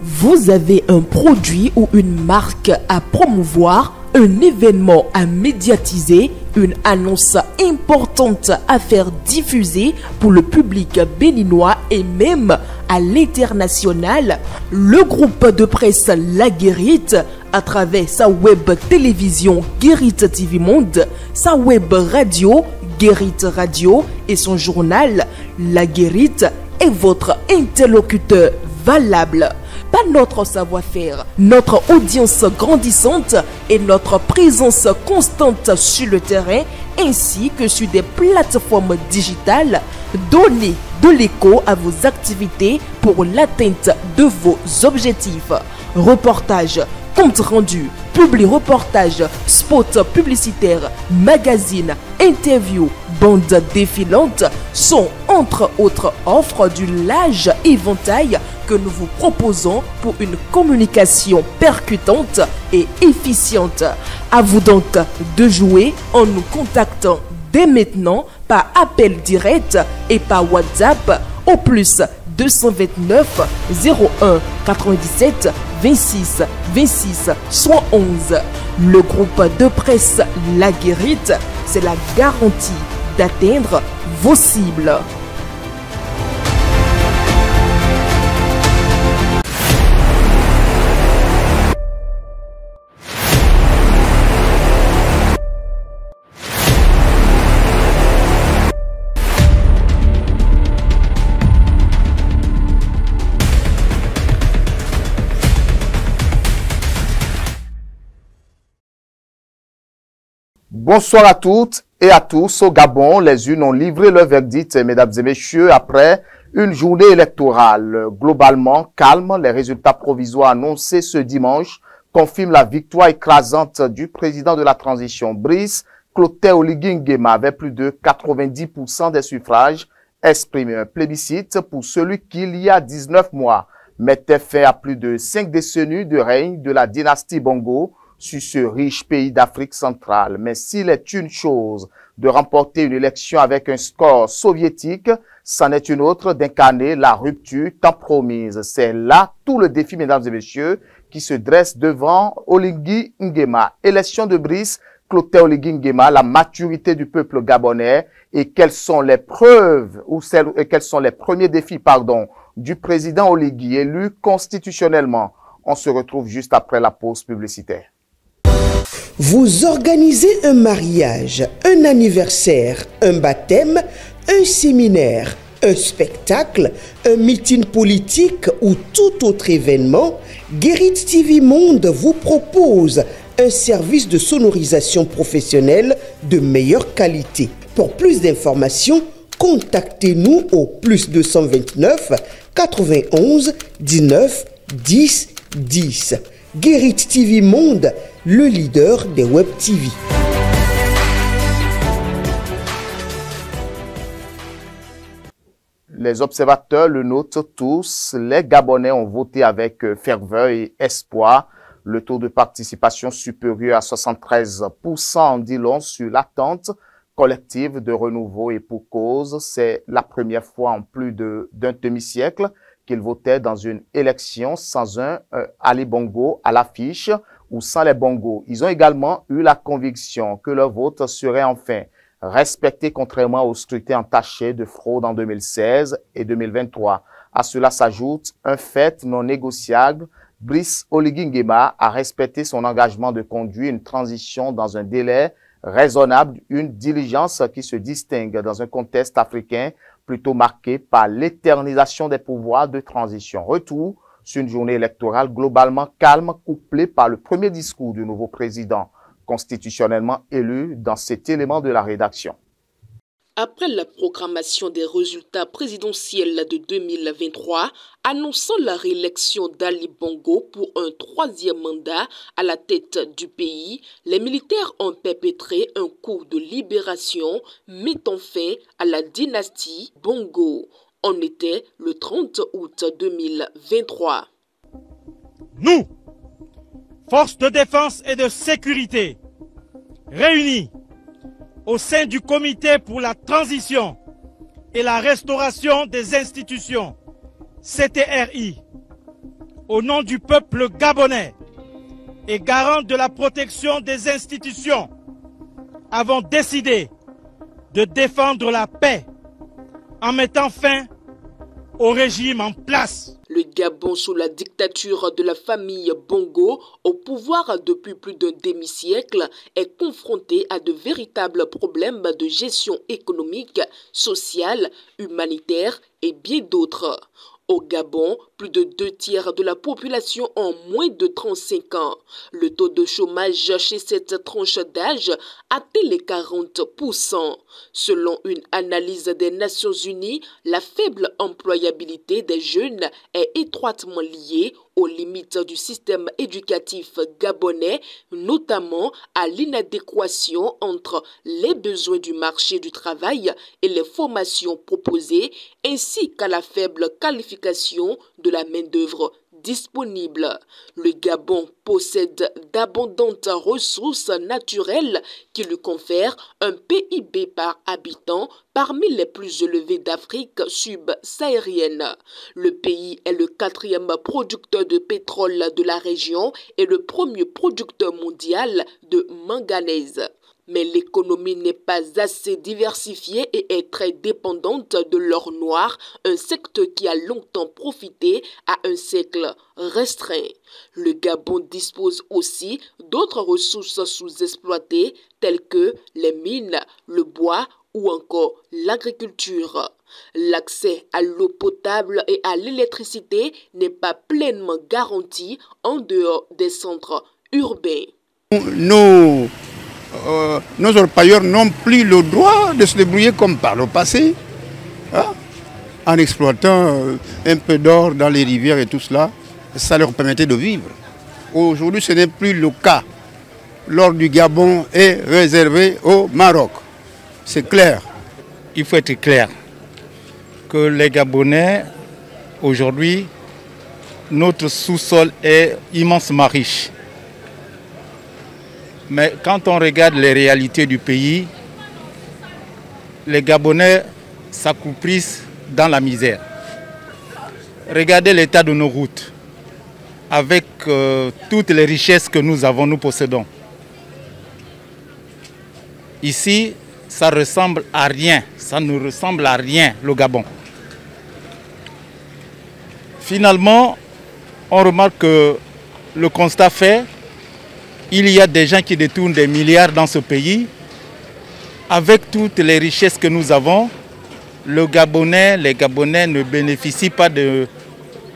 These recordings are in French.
Vous avez un produit ou une marque à promouvoir, un événement à médiatiser, une annonce importante à faire diffuser pour le public béninois et même à l'international. Le groupe de presse La Guérite, à travers sa web télévision Guérite TV Monde, sa web radio Guérite Radio et son journal La Guérite est votre interlocuteur valable. Pas notre savoir-faire, notre audience grandissante et notre présence constante sur le terrain ainsi que sur des plateformes digitales, donnez de l'écho à vos activités pour l'atteinte de vos objectifs. Reportages, comptes rendus, publi-reportages, spots publicitaires, magazines, interviews, bandes défilantes sont entre autres offres du large éventail que nous vous proposons pour une communication percutante et efficiente. À vous donc de jouer en nous contactant dès maintenant par appel direct et par WhatsApp au plus 229 01 97 26 26 111. Le groupe de presse La Guérite, c'est la garantie d'atteindre vos cibles. Bonsoir à toutes et à tous. Au Gabon, les urnes ont livré leur verdict, mesdames et messieurs, après une journée électorale globalement calme. Les résultats provisoires annoncés ce dimanche confirment la victoire écrasante du président de la transition, Brice Clotaire Oligui Nguema, avec plus de 90% des suffrages exprimés. Un plébiscite pour celui qui, il y a 19 mois, mettait fin à plus de 5 décennies de règne de la dynastie Bongo sur ce riche pays d'Afrique centrale. Mais s'il est une chose de remporter une élection avec un score soviétique, c'en est une autre d'incarner la rupture tant promise. C'est là tout le défi, mesdames et messieurs, qui se dresse devant Oligui Nguema. Élection de Brice Clotaire Oligui Nguema, la maturité du peuple gabonais et quelles sont les preuves quels sont les premiers défis, du président Oligui élu constitutionnellement. On se retrouve juste après la pause publicitaire. Vous organisez un mariage, un anniversaire, un baptême, un séminaire, un spectacle, un meeting politique ou tout autre événement, Guérite TV Monde vous propose un service de sonorisation professionnelle de meilleure qualité. Pour plus d'informations, contactez-nous au plus 229 91 19 10 10. Guérite TV Monde, le leader des web TV. Les observateurs le notent tous, les Gabonais ont voté avec ferveur et espoir. Le taux de participation supérieur à 73% en dit long sur l'attente collective de renouveau et pour cause. C'est la première fois en plus d'un demi-siècle qu'ils votaient dans une élection sans un Ali Bongo à l'affiche ou sans les bongos. Ils ont également eu la conviction que leur vote serait enfin respecté contrairement au scrutin entaché de fraude en 2016 et 2023. À cela s'ajoute un fait non négociable. Brice Oligui Nguema a respecté son engagement de conduire une transition dans un délai raisonnable, une diligence qui se distingue dans un contexte africain plutôt marqué par l'éternisation des pouvoirs de transition. Retour sur une journée électorale globalement calme, couplée par le premier discours du nouveau président constitutionnellement élu dans cet élément de la rédaction. Après la proclamation des résultats présidentiels de 2023, annonçant la réélection d'Ali Bongo pour un troisième mandat à la tête du pays, les militaires ont perpétré un coup de libération mettant fin à la dynastie Bongo. On était le 30 août 2023. Nous, forces de défense et de sécurité, réunis au sein du comité pour la transition et la restauration des institutions, CTRI, au nom du peuple gabonais et garant de la protection des institutions, avons décidé de défendre la paix en mettant fin au régime en place. Le Gabon, sous la dictature de la famille Bongo, au pouvoir depuis plus d'un demi-siècle, est confronté à de véritables problèmes de gestion économique, sociale, humanitaire et bien d'autres. Au Gabon, plus de 2/3 de la population ont moins de 35 ans. Le taux de chômage chez cette tranche d'âge atteint les 40%. Selon une analyse des Nations Unies, la faible employabilité des jeunes est étroitement liée aux limites du système éducatif gabonais, notamment à l'inadéquation entre les besoins du marché du travail et les formations proposées, ainsi qu'à la faible qualification de la main-d'œuvre disponible. Le Gabon possède d'abondantes ressources naturelles qui lui confèrent un PIB par habitant parmi les plus élevés d'Afrique subsaharienne. Le pays est le 4e producteur de pétrole de la région et le premier producteur mondial de manganèse. Mais l'économie n'est pas assez diversifiée et est très dépendante de l'or noir, un secteur qui a longtemps profité à un cercle restreint. Le Gabon dispose aussi d'autres ressources sous-exploitées telles que les mines, le bois ou encore l'agriculture. L'accès à l'eau potable et à l'électricité n'est pas pleinement garanti en dehors des centres urbains. Nos orpailleurs n'ont plus le droit de se débrouiller comme par le passé, hein, en exploitant un peu d'or dans les rivières et tout cela. Ça leur permettait de vivre. Aujourd'hui, ce n'est plus le cas. L'or du Gabon est réservé au Maroc. C'est clair. Il faut être clair que les Gabonais, aujourd'hui, notre sous-sol est immensement riche. Mais quand on regarde les réalités du pays, les Gabonais s'accroupissent dans la misère. Regardez l'état de nos routes, avec toutes les richesses que nous possédons. Ici, ça ressemble à rien, ça ne ressemble à rien, le Gabon. Finalement, on remarque que le constat fait, il y a des gens qui détournent des milliards dans ce pays. Avec toutes les richesses que nous avons, les Gabonais ne bénéficient pas de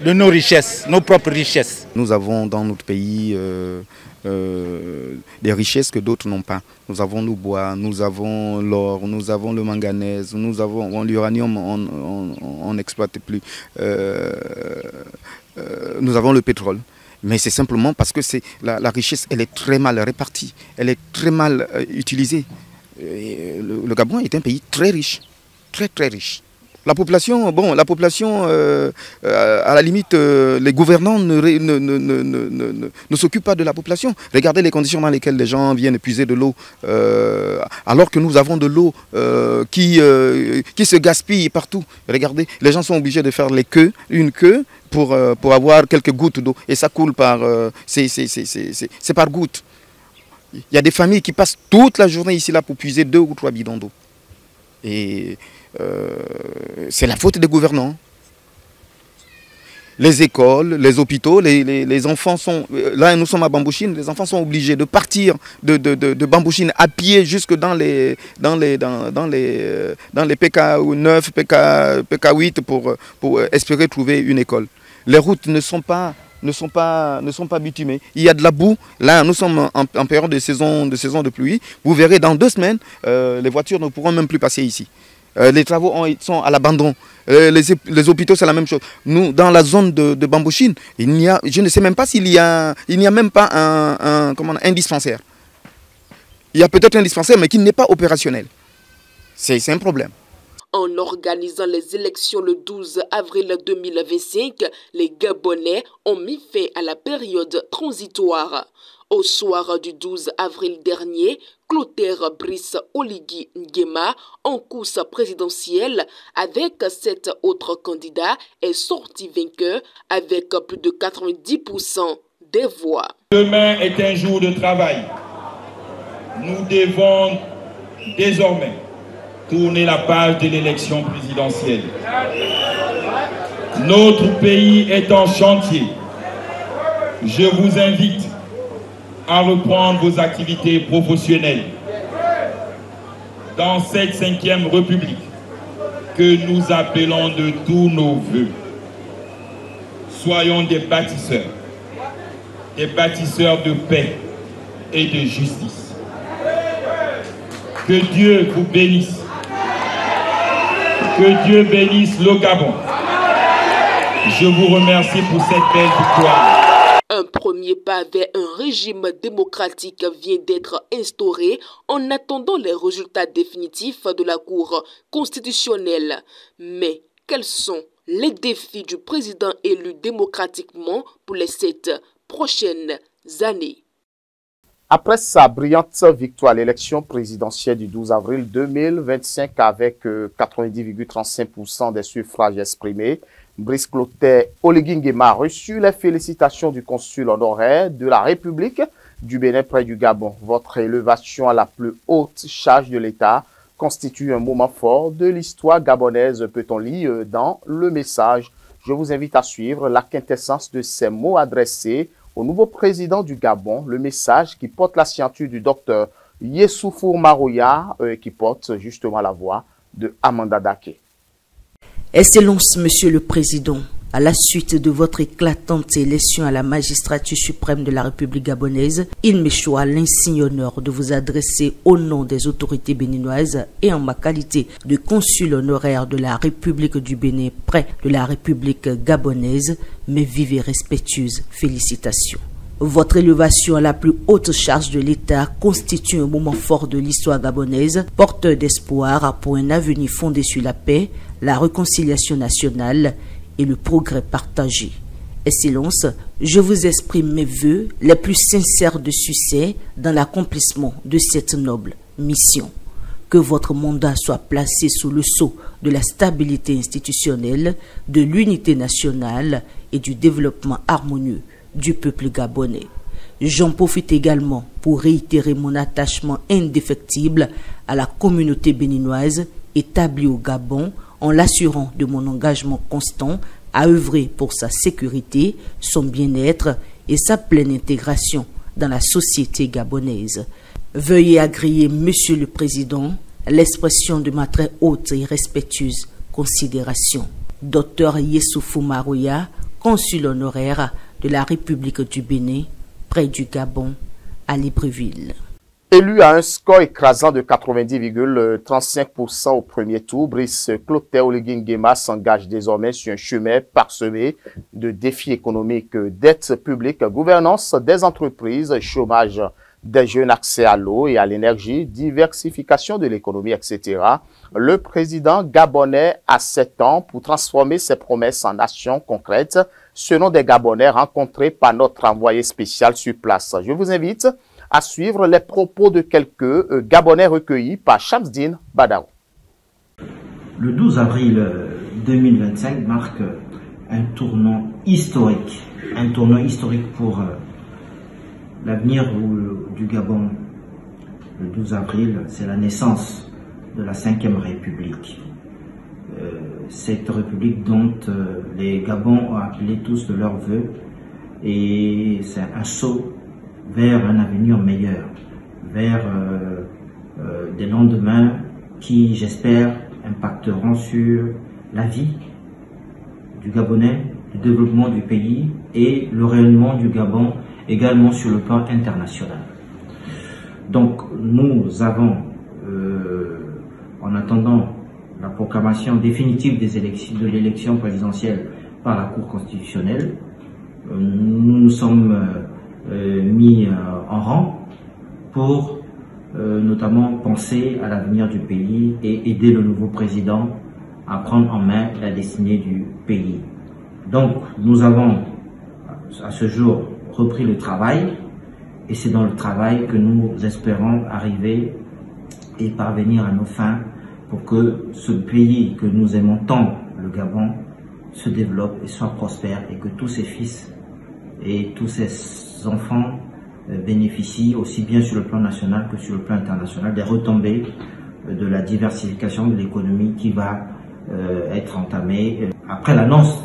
nos richesses, nos propres richesses. Nous avons dans notre pays des richesses que d'autres n'ont pas. Nous avons le bois, nous avons l'or, nous avons le manganèse, nous avons l'uranium, on n'exploite plus. Nous avons le pétrole. Mais c'est simplement parce que la richesse, elle est très mal répartie, elle est très mal utilisée. Le Gabon est un pays très riche, très très riche. La population, à la limite, les gouvernants ne s'occupent pas de la population. Regardez les conditions dans lesquelles les gens viennent puiser de l'eau, alors que nous avons de l'eau qui se gaspille partout. Regardez, les gens sont obligés de faire une queue pour avoir quelques gouttes d'eau. Et ça coule c'est par gouttes. Il y a des familles qui passent toute la journée ici là pour puiser 2 ou 3 bidons d'eau. Et c'est la faute des gouvernants. Les écoles, les hôpitaux, les enfants sont... Là, nous sommes à Bambouchine, les enfants sont obligés de partir de Bambouchine à pied jusque dans les PK9, PK8 pour espérer trouver une école. Les routes ne sont pas bitumées. Il y a de la boue. Là, nous sommes en période de saison de pluie. Vous verrez, dans 2 semaines, les voitures ne pourront même plus passer ici. Les travaux sont à l'abandon. Les hôpitaux, c'est la même chose. Nous, dans la zone de Bambouchine, je ne sais même pas il n'y a même pas un dispensaire. Il y a peut-être un dispensaire, mais qui n'est pas opérationnel. C'est un problème. En organisant les élections le 12 avril 2025, les Gabonais ont mis fin à la période transitoire. Au soir du 12 avril dernier, Clotaire Brice Oligui Nguema, en course présidentielle avec 7 autres candidats, est sorti vainqueur avec plus de 90% des voix. Demain est un jour de travail. Nous devons désormais tourner la page de l'élection présidentielle. Notre pays est en chantier. Je vous invite à reprendre vos activités professionnelles dans cette 5e République que nous appelons de tous nos voeux. Soyons des bâtisseurs de paix et de justice. Que Dieu vous bénisse. Que Dieu bénisse le Gabon. Je vous remercie pour cette belle victoire. Un premier pas vers un régime démocratique vient d'être instauré en attendant les résultats définitifs de la Cour constitutionnelle. Mais quels sont les défis du président élu démocratiquement pour les 7 prochaines années? Après sa brillante victoire à l'élection présidentielle du 12 avril 2025 avec 90,35% des suffrages exprimés, Brice Clotaire Oligui Nguema a reçu les félicitations du consul honoraire de la République du Bénin près du Gabon. Votre élévation à la plus haute charge de l'État constitue un moment fort de l'histoire gabonaise, peut-on lire dans le message. Je vous invite à suivre la quintessence de ces mots adressés au nouveau président du Gabon, le message qui porte la signature du docteur Yessoufou Marouya, qui porte justement la voix de Amanda Daké. Excellence, Monsieur le Président, à la suite de votre éclatante élection à la magistrature suprême de la République gabonaise, il m'échoit l'insigne honneur de vous adresser au nom des autorités béninoises et en ma qualité de consul honoraire de la République du Bénin près de la République gabonaise, mes vives et respectueuses félicitations. Votre élévation à la plus haute charge de l'État constitue un moment fort de l'histoire gabonaise, porteur d'espoir pour un avenir fondé sur la paix, la réconciliation nationale et le progrès partagé. Excellence, je vous exprime mes vœux les plus sincères de succès dans l'accomplissement de cette noble mission. Que votre mandat soit placé sous le sceau de la stabilité institutionnelle, de l'unité nationale et du développement harmonieux du peuple gabonais. J'en profite également pour réitérer mon attachement indéfectible à la communauté béninoise établie au Gabon en l'assurant de mon engagement constant à œuvrer pour sa sécurité, son bien-être et sa pleine intégration dans la société gabonaise. Veuillez agréer, Monsieur le Président, l'expression de ma très haute et respectueuse considération. Dr Yessoufou Marouya, consul honoraire de la République du Bénin, près du Gabon, à Libreville. Élu à un score écrasant de 90,35% au premier tour, Brice Clotaire Oligui Nguema s'engage désormais sur un chemin parsemé de défis économiques, dettes publiques, gouvernance des entreprises, chômage des jeunes, accès à l'eau et à l'énergie, diversification de l'économie, etc. Le président gabonais a 7 ans pour transformer ses promesses en actions concrètes, selon des Gabonais rencontrés par notre envoyé spécial sur place. Je vous invite à suivre les propos de quelques Gabonais recueillis par Shamsdine Badao. Le 12 avril 2025 marque un tournant historique pour l'avenir du Gabon. Le 12 avril, c'est la naissance de la 5e République. Cette République dont les Gabons ont appelé tous de leurs vœux, et c'est un saut vers un avenir meilleur, vers des lendemains qui, j'espère, impacteront sur la vie du Gabonais, le développement du pays et le rayonnement du Gabon également sur le plan international. Donc nous avons, en attendant la proclamation définitive de l'élection présidentielle par la Cour constitutionnelle, nous nous sommes mis en rang pour notamment penser à l'avenir du pays et aider le nouveau président à prendre en main la destinée du pays. Donc nous avons à ce jour repris le travail Et c'est dans le travail que nous espérons arriver et parvenir à nos fins pour que ce pays que nous aimons tant, le Gabon, se développe et soit prospère et que tous ses fils et tous ses enfants bénéficient aussi bien sur le plan national que sur le plan international des retombées de la diversification de l'économie qui va être entamée après l'annonce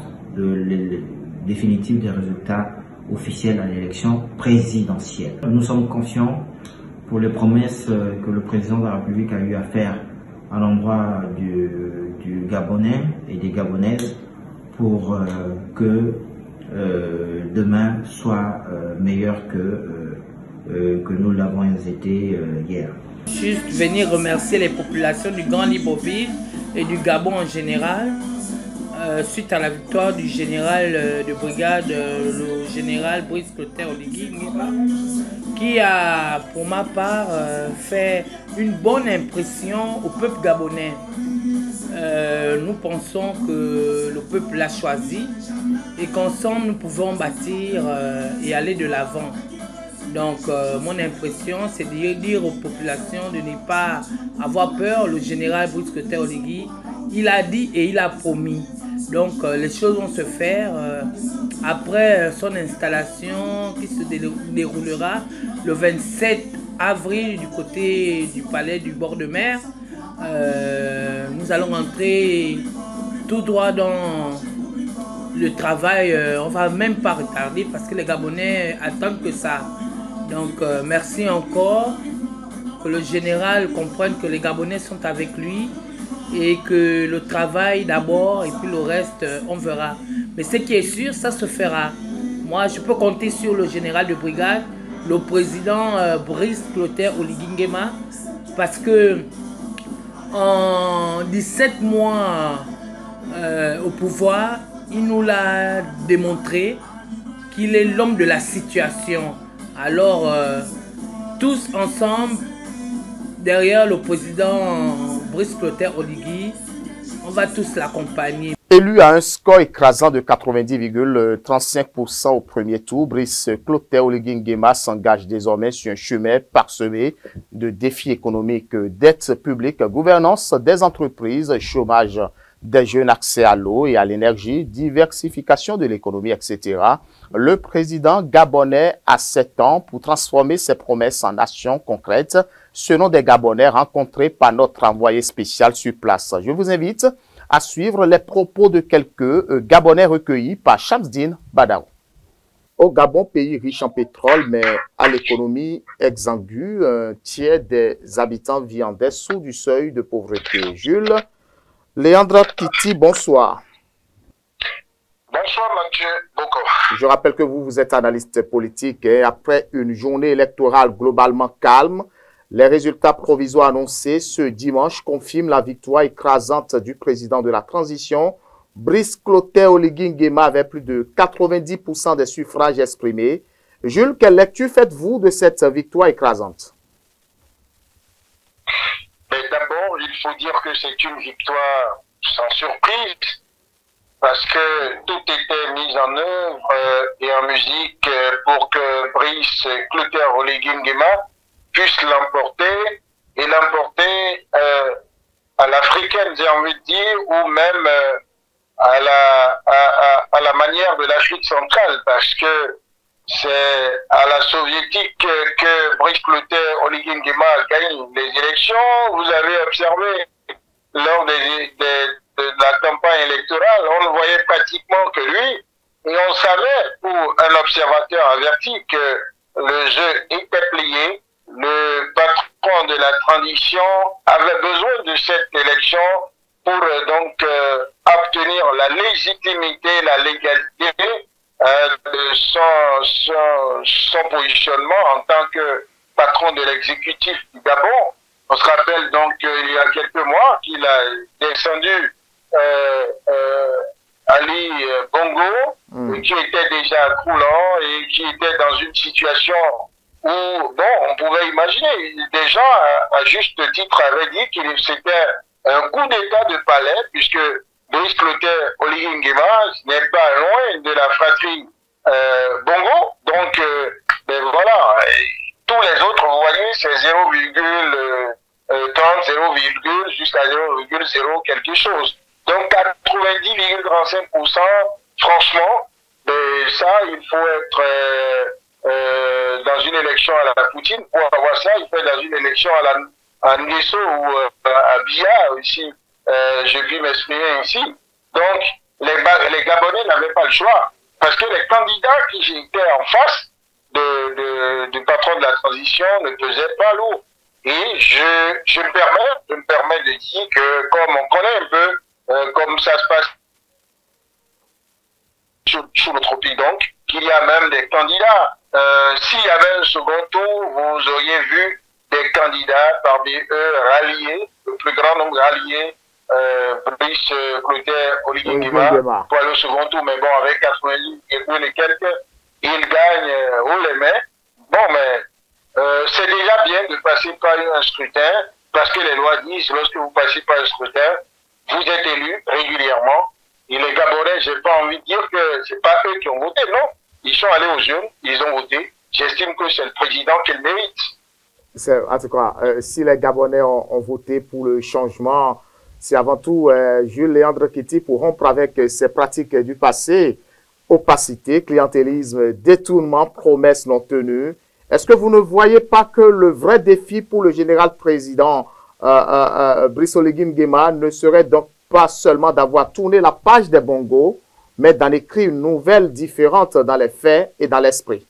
définitive des résultats officiels à l'élection présidentielle. Nous sommes confiants pour les promesses que le président de la République a eu à faire à l'endroit du Gabonais et des Gabonaises pour que demain soit meilleur que nous l'avons été hier. Juste venir remercier les populations du Grand Libreville et du Gabon en général suite à la victoire du général de brigade, le général Brice Clotaire Oligui Nguema, qui a pour ma part fait une bonne impression au peuple gabonais. Nous pensons que le peuple l'a choisi et qu'ensemble nous pouvons bâtir et aller de l'avant. Donc mon impression c'est de dire aux populations de ne pas avoir peur. Le général Brice Clotaire Oligui, il a dit et il a promis. Donc les choses vont se faire après son installation qui se déroulera le 27 avril du côté du palais du bord de mer. Nous allons entrer tout droit dans le travail. On ne va même pas retarder parce que les Gabonais attendent que ça. Donc merci encore, que le général comprenne que les Gabonais sont avec lui et que le travail d'abord et puis le reste on verra. Mais ce qui est sûr, ça se fera. Moi je peux compter sur le général de brigade, le président Brice Clotaire Oligui Nguema, parce que en 17 mois au pouvoir, il nous l'a démontré qu'il est l'homme de la situation. Alors tous ensemble, derrière le président Brice Clotaire Oligui, on va tous l'accompagner. Élu à un score écrasant de 90,35% au premier tour, Brice Clotaire Oligui Nguema s'engage désormais sur un chemin parsemé de défis économiques, dettes publiques, gouvernance des entreprises, chômage des jeunes, accès à l'eau et à l'énergie, diversification de l'économie, etc. Le président gabonais a 7 ans pour transformer ses promesses en actions concrètes, selon des Gabonais rencontrés par notre envoyé spécial sur place. Je vous invite à suivre les propos de quelques Gabonais recueillis par Shamsdine Badao. Au Gabon, pays riche en pétrole, mais à l'économie exsangue, un tiers des habitants vit en dessous du seuil de pauvreté. Jules Léandre Titi, bonsoir. Bonsoir Mathieu Boko. Je rappelle que vous êtes analyste politique et après une journée électorale globalement calme, les résultats provisoires annoncés ce dimanche confirment la victoire écrasante du président de la transition, Brice Clotaire Oligui Nguema, avec plus de 90% des suffrages exprimés. Jules, quelle lecture faites-vous de cette victoire écrasante? D'abord, il faut dire que c'est une victoire sans surprise, parce que tout était mis en œuvre et en musique pour que Brice Clotaire Oligui Nguema puisse l'emporter, et l'emporter à l'africaine, j'ai envie de dire, ou même à la manière de l'Afrique centrale, parce que c'est à la soviétique que Brice Clotaire Oligui Nguema gagne les élections. Vous avez observé lors de la campagne électorale, on ne voyait pratiquement que lui, et on savait, pour un observateur averti, que le jeu était plié. Le patron de la transition avait besoin de cette élection pour donc obtenir la légitimité, la légalité de son positionnement en tant que patron de l'exécutif du Gabon. On se rappelle donc il y a quelques mois qu'il a descendu Ali Bongo, qui était déjà croulant et qui était dans une situation où, bon, on pouvait imaginer, des gens à juste titre avaient dit que c'était un coup d'état de palais, puisque Brice Clotaire Oligui Nguema n'est pas loin de la fratrie Bongo. Donc, ben voilà, jusqu'à 0,0 quelque chose. Donc 90,35%, franchement, ça, il faut être dans une élection à la Poutine. Pour avoir ça, il faut être dans une élection à Nguesso ou à Biya, ici, je puis m'exprimer ainsi. Donc, les Gabonais n'avaient pas le choix. Parce que les candidats qui étaient en face du patron de la transition ne pesaient pas lourd. Et je me permets de dire que, comme on connaît un peu comme ça se passe sous le tropique, donc, qu'il y a même des candidats. S'il y avait un second tour, vous auriez vu des candidats, parmi eux ralliés, le plus grand nombre ralliés, Brice Clotaire, Oligui Nguema, pour aller au second tour, mais bon, avec 90 et quelques, il gagne haut les mains. Bon, mais c'est déjà bien de passer par un scrutin, parce que les lois disent, lorsque vous passez par un scrutin, vous êtes élu régulièrement. Et les Gabonais, j'ai pas envie de dire que c'est pas eux qui ont voté, non. Ils sont allés aux urnes, ils ont voté. J'estime que c'est le président qui le mérite. En tout cas, si les Gabonais ont voté pour le changement, c'est avant tout Jules Léandre Kéti pour rompre avec ces pratiques du passé, opacité, clientélisme, détournement, promesses non tenues. Est-ce que vous ne voyez pas que le vrai défi pour le général président Brice Oligui Nguema ne serait donc pas seulement d'avoir tourné la page des bongos, mais d'en écrire une nouvelle différente dans les faits et dans l'esprit?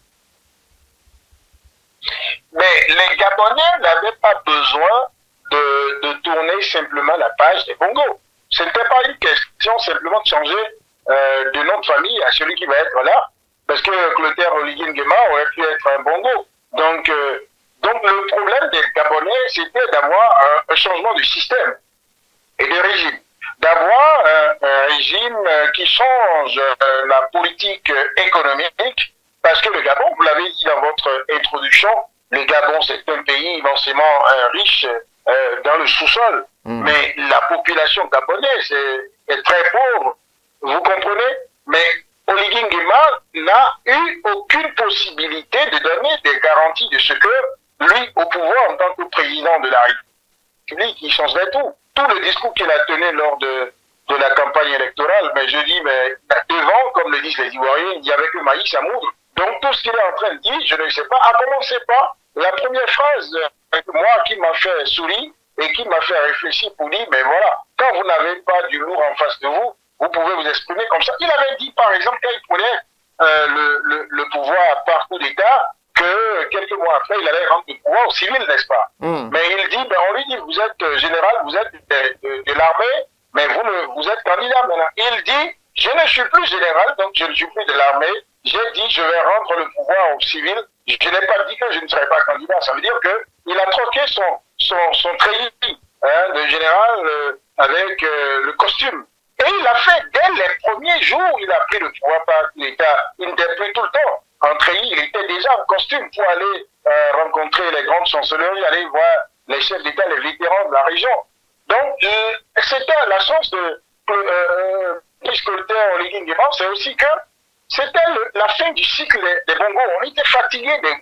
Mais les Gabonais n'avaient pas besoin de tourner simplement la page des bongos. Ce n'était pas une question simplement de changer de nom de famille à celui qui va être là, parce que Clotaire Oligui Nguema aurait pu être un bongo. Donc le problème des Gabonais, c'était d'avoir un changement de système et de régime. D'avoir un régime qui change la politique économique, parce que le Gabon, vous l'avez dit dans votre introduction, le Gabon c'est un pays immensément riche dans le sous-sol, mais la population gabonaise est très pauvre, vous comprenez? Mais Oligui Nguema n'a eu aucune possibilité de donner des garanties de ce que lui, au pouvoir en tant que président de la République, il changerait tout. Tout le discours qu'il a tenu lors de la campagne électorale, mais je dis, mais devant, comme le disent les Ivoiriens, il n'y avait que maïs à moudre. Donc tout ce qu'il est en train de dire, je ne sais pas, à commencer par la première phrase, moi qui m'a fait sourire et qui m'a fait réfléchir pour dire, mais voilà, quand vous n'avez pas du lourd en face de vous, vous pouvez vous exprimer comme ça. Il avait dit, par exemple, quand il prenait le pouvoir par coup d'État, que quelques mois après, il allait rendre le pouvoir aux civils, n'est-ce pas? Mais il dit, ben, on lui dit, vous êtes général, vous êtes de l'armée, mais vous êtes candidat maintenant. Il dit, je ne suis plus général, donc je ne suis plus de l'armée. J'ai dit, je vais rendre le pouvoir aux civils. Je n'ai pas dit que je ne serai pas candidat. Ça veut dire qu'il a troqué son treillis de général avec le costume. Et il a fait, dès les premiers jours, il a pris le pouvoir par l'État. Il n'était plus tout le temps en treillis, il était déjà en costume pour aller rencontrer les grandes chancelleries, aller voir les chefs d'État, les vétérans de la région. Donc, c'était la chance de Clotaire Oligui Nguema, c'est aussi que c'était la fin du cycle des bongos. On était fatigué des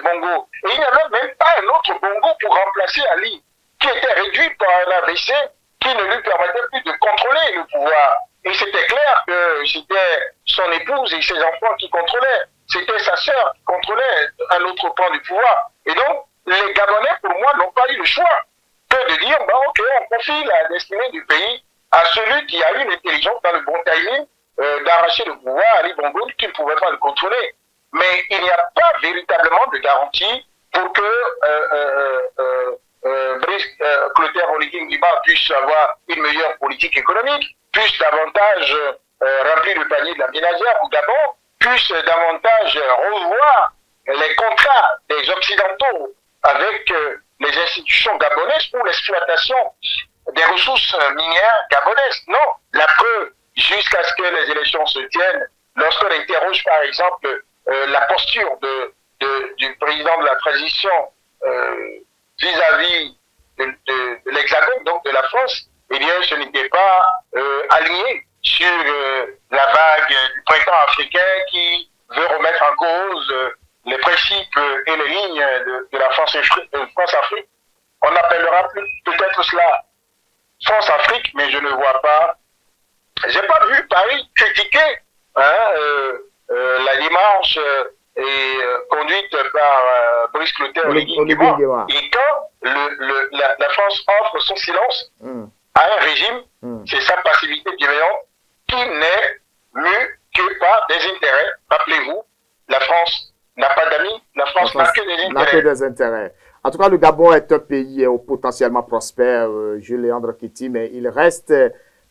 bongos. Et il n'y avait même pas un autre bongo pour remplacer Ali, qui était réduit par un AVC qui ne lui permettait plus de contrôler le pouvoir. Et c'était clair que c'était son épouse et ses enfants qui contrôlaient. C'était sa sœur qui contrôlait un autre pan du pouvoir. Et donc, les Gabonais, pour moi, n'ont pas eu le choix que de dire, bah, ok, on confie la destinée du pays à celui qui a eu l'intelligence dans le bon timing d'arracher le pouvoir à Ali Bongo, qui ne pouvait pas le contrôler. Mais il n'y a pas véritablement de garantie pour que Clotaire Oligui Nguema puisse avoir une meilleure politique économique, puisse davantage remplir le panier de la ménagère au Gabon, puisse davantage revoir les contrats des Occidentaux avec les institutions gabonaises pour l'exploitation des ressources minières gabonaises. Non, la preuve, jusqu'à ce que les élections se tiennent, lorsqu'on interroge par exemple la posture du président de la transition vis-à-vis de l'Hexagone, donc de la France, eh bien ce n'était pas aligné sur la vague du printemps africain qui veut remettre en cause les principes et les lignes de la France-Afrique. On appellera peut-être cela France-Afrique, mais je ne vois pas. J'ai pas vu Paris critiquer la démarche conduite par Brice Clotaire Oligui Nguema. Et quand la France offre son silence à un régime, c'est sa passivité bienveillante qui n'est mue que par des intérêts. Rappelez-vous, la France n'a pas d'amis, la France n'a que des intérêts. En tout cas, le Gabon est un pays potentiellement prospère, Jules-Léandre Kiti, mais il reste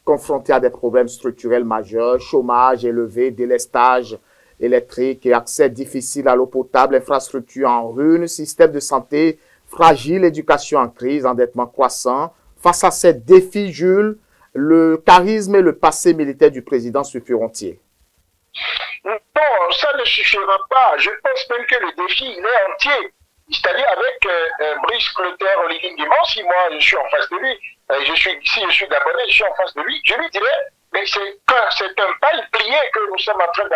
confronté à des problèmes structurels majeurs, chômage élevé, délestage électrique et accès difficile à l'eau potable, infrastructures en ruine, système de santé fragile, éducation en crise, endettement croissant. Face à ces défis, Jules, le charisme et le passé militaire du président suffiront-ils? Non, ça ne suffira pas. Je pense même que le défi, il est entier. C'est-à-dire avec Brice Clotaire Oligui Nguema, si moi je suis en face de lui, si je suis gabonais, je suis en face de lui, je lui dirais, mais c'est un paille plié que nous sommes en train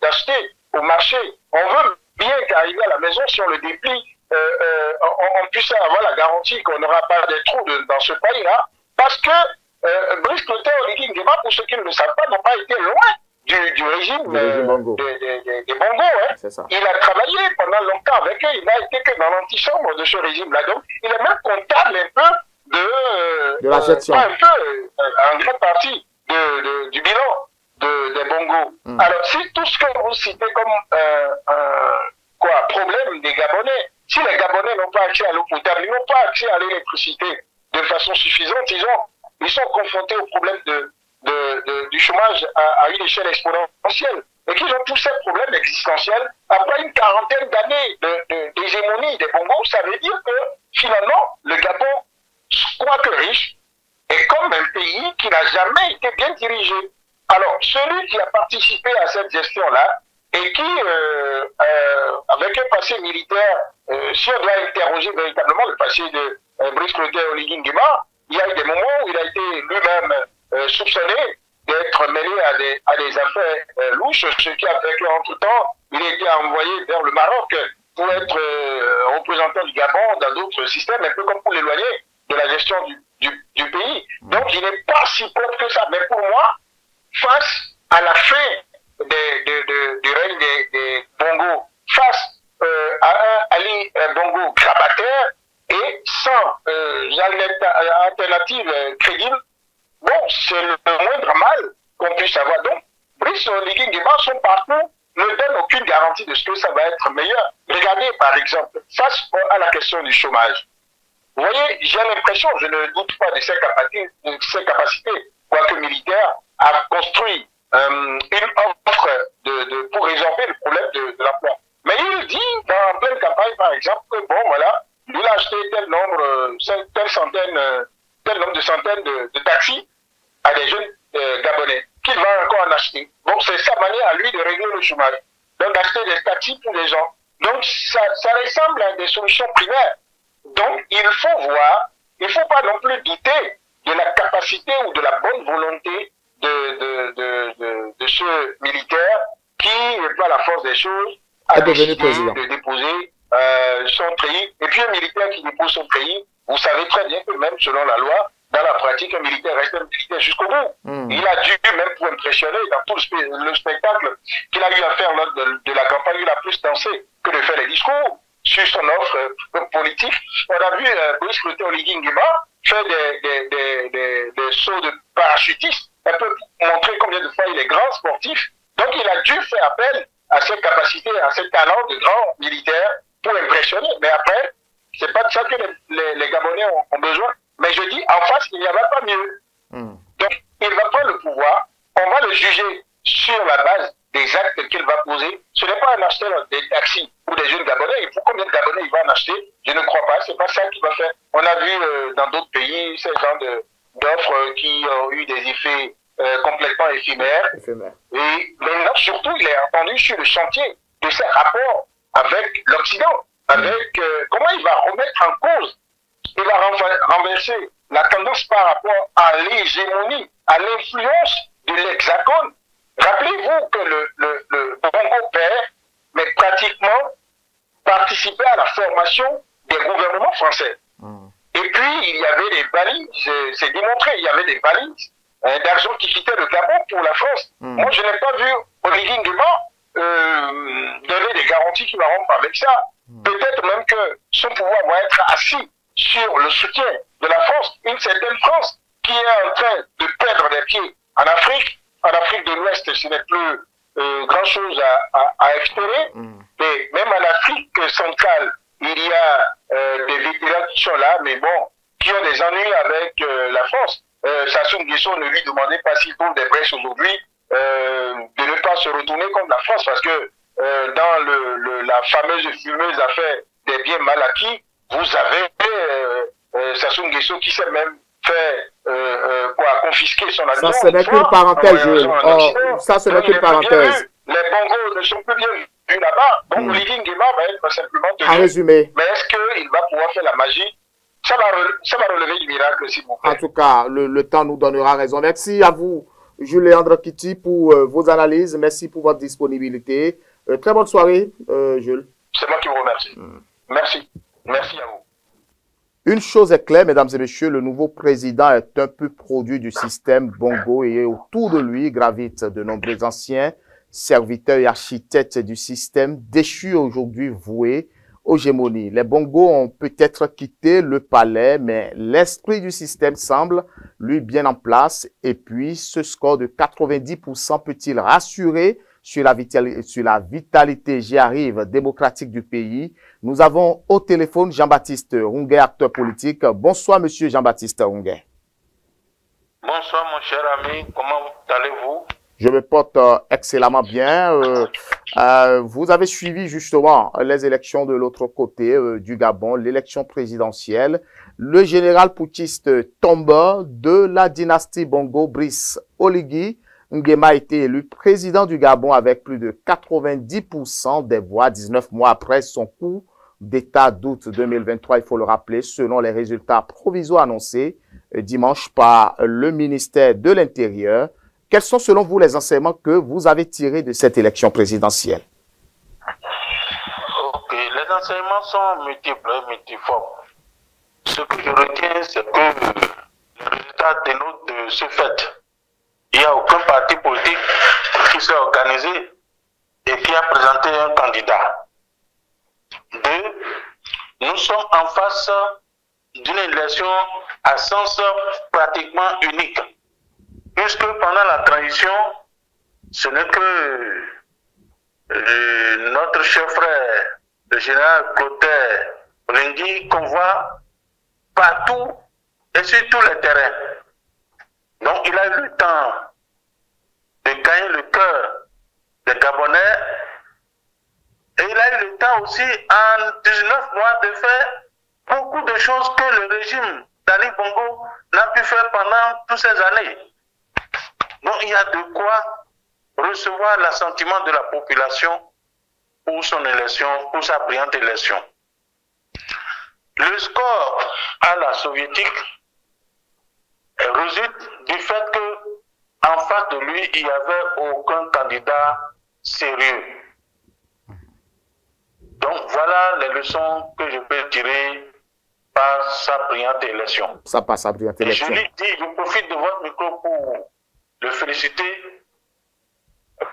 d'acheter au marché. On veut bien qu'arriver à la maison, si on le déplie, on puisse avoir la garantie qu'on n'aura pas des trous dans ce pays-là, parce que Brice Clotaire Oligui Nguema, pour ceux qui ne le savent pas, n'a pas été loin du régime des Bongo. Hein. Il a travaillé pendant longtemps avec eux, il n'a été que dans l'antichambre de ce régime-là. Donc, il est même comptable un peu de la gestion. En grande partie du bilan des Bongo. Alors, si tout ce que vous citez comme problème des Gabonais, si les Gabonais n'ont pas accès à l'eau potable, ils n'ont pas accès à l'électricité de façon suffisante, ils sont confrontés au problème du chômage à une échelle exponentielle. Et qu'ils ont tous ces problèmes existentiels, après une quarantaine d'années d'hégémonie des Bongo, ça veut dire que finalement, le Gabon, quoique riche, est comme un pays qui n'a jamais été bien dirigé. Alors, celui qui a participé à cette gestion-là, et qui, avec un passé militaire, si on doit interroger véritablement le passé de Brice Clotaire Oligui Nguema, il y a eu des moments où il a été lui-même soupçonné d'être mêlé à des affaires louches, ce qui a fait qu'entre-temps, il a été envoyé vers le Maroc pour être représentant du Gabon dans d'autres systèmes, un peu comme pour l'éloigner de la gestion du pays. Donc, il n'est pas si propre que ça. Mais pour moi, face à la fin du règne des Bongo, face à un Ali Bongo grabataire et sans alternative crédible, bon, c'est le moindre mal qu'on puisse avoir. Donc, Brice Oligui Nguema, son parcours ne donne aucune garantie de ce que ça va être meilleur. Regardez, par exemple, face à la question du chômage. Vous voyez, j'ai l'impression, je ne doute pas de ses capacités, quoique militaires, à construire une offre pour résorber le problème de l'emploi. Mais il dit, dans pleine campagne, par exemple, que bon, voilà, il a acheté tel nombre de centaines de taxis à des jeunes Gabonais, qu'il va encore en acheter. Bon, c'est sa manière à lui de régler le chômage. Donc, d'acheter des taxis pour les gens. Donc, ça ressemble à des solutions primaires. Donc, il faut voir, il ne faut pas non plus douter de la capacité ou de la bonne volonté de ce militaire qui, par la force des choses, a décidé de déposer son treillis. Et puis, un militaire qui dépose son treillis, vous savez très bien que même selon la loi, dans la pratique, un militaire reste un militaire jusqu'au bout. Il a dû, même pour impressionner, dans tout le spectacle qu'il a eu à faire lors de la campagne, il a plus dansé que de faire les discours sur son offre politique. On a vu Brice Clotaire Oligui Nguema faire des sauts de parachutiste, un peu pour montrer combien de fois il est grand sportif. Donc il a dû faire appel à ses capacités, à ses talents de grand militaire pour impressionner. Mais après, c'est pas de ça que les Gabonais ont besoin. Mais je dis, en face, il n'y avait pas mieux. Donc, il va prendre le pouvoir, on va le juger sur la base des actes qu'il va poser. Ce n'est pas un acheteur des taxis ou des jeunes Gabonais. Et pour combien de Gabonais il va en acheter? Je ne crois pas. C'est pas ça qu'il va faire. On a vu dans d'autres pays ces genres d'offres qui ont eu des effets complètement éphémères. Et maintenant, surtout, il est entendu sur le chantier de ses rapports avec l'Occident. Avec comment il va remettre en cause, il va renverser la tendance par rapport à l'hégémonie, à l'influence de l'Hexagone. Rappelez-vous que le Bongo Père, mais pratiquement, participait à la formation des gouvernements français. Et puis, puis, il y avait des balises, c'est démontré, il y avait des balises d'argent qui quittaient le Gabon pour la France. Moi, je n'ai pas vu Olivier Nguema donner des garanties qui va rompre avec ça. Peut-être même que son pouvoir va être assis sur le soutien de la France, une certaine France qui est en train de perdre des pieds en Afrique. En Afrique de l'Ouest, ce n'est plus grand-chose à espérer. Mais même en Afrique centrale, il y a des vétérans qui sont là, mais bon, qui ont des ennuis avec la France. Sassou Nguesso ne lui demandait pas s'il trouve des brèches aujourd'hui de ne pas se retourner contre la France, parce que dans la fameuse fumeuse affaire des biens mal acquis, vous avez Sassou Nguesso qui s'est même fait confisquer son avion. Ça, ce n'est qu'une parenthèse, Jules. Ça, ce n'est qu'une parenthèse. Les bongos ne sont plus bien vus là-bas. Donc, Olivier Nguema va être simplement tenu. En résumé. Mais est-ce qu'il va pouvoir faire la magie? Ça va relever du miracle, s'il vous plaît. En tout cas, le temps nous donnera raison. Merci à vous, Jules-Léandre Kitty, pour vos analyses. Merci pour votre disponibilité. Très bonne soirée, Jules. C'est moi qui vous remercie. Merci. Merci à vous. Une chose est claire, mesdames et messieurs, le nouveau président est un peu produit du système Bongo et autour de lui gravitent de nombreux anciens serviteurs et architectes du système déchus aujourd'hui voués aux gémonies. Les Bongo ont peut-être quitté le palais, mais l'esprit du système semble, lui, bien en place. Et puis, ce score de 90% peut-il rassurer sur la vitalité, j'y arrive, démocratique du pays? Nous avons au téléphone Jean-Baptiste Runguet, acteur politique. Bonsoir, monsieur Jean-Baptiste Runguet. Bonsoir, mon cher ami. Comment allez-vous? Je me porte excellemment bien. Vous avez suivi justement les élections de l'autre côté du Gabon, l'élection présidentielle. Le général putschiste tombeur de la dynastie Bongo, Brice Oligui Nguema, a été élu président du Gabon avec plus de 90% des voix 19 mois après son coup d'État d'août 2023, il faut le rappeler, selon les résultats provisoires annoncés dimanche par le ministère de l'Intérieur. Quels sont selon vous les enseignements que vous avez tirés de cette élection présidentielle? Ok, les enseignements sont multiples et multiformes. Ce que je retiens, c'est que le résultat dénote de ce fait. Il n'y a aucun parti politique qui s'est organisé et qui a présenté un candidat. Deux, nous sommes en face d'une élection à sens pratiquement unique. Puisque pendant la transition, ce n'est que notre cher frère, le général Clotaire Oligui, qu'on voit partout et sur tous les terrains. Donc il a eu le temps de gagner le cœur des Gabonais et il a eu le temps aussi en 19 mois de faire beaucoup de choses que le régime d'Ali Bongo n'a pu faire pendant toutes ces années. Donc il y a de quoi recevoir l'assentiment de la population pour son élection, pour sa brillante élection. Le score à la soviétique résulte du fait que en face de lui, il n'y avait aucun candidat sérieux. Donc voilà les leçons que je peux tirer par sa brillante élection. Ça passe sa brillante élection. Et je lui dis, je profite de votre micro pour le féliciter,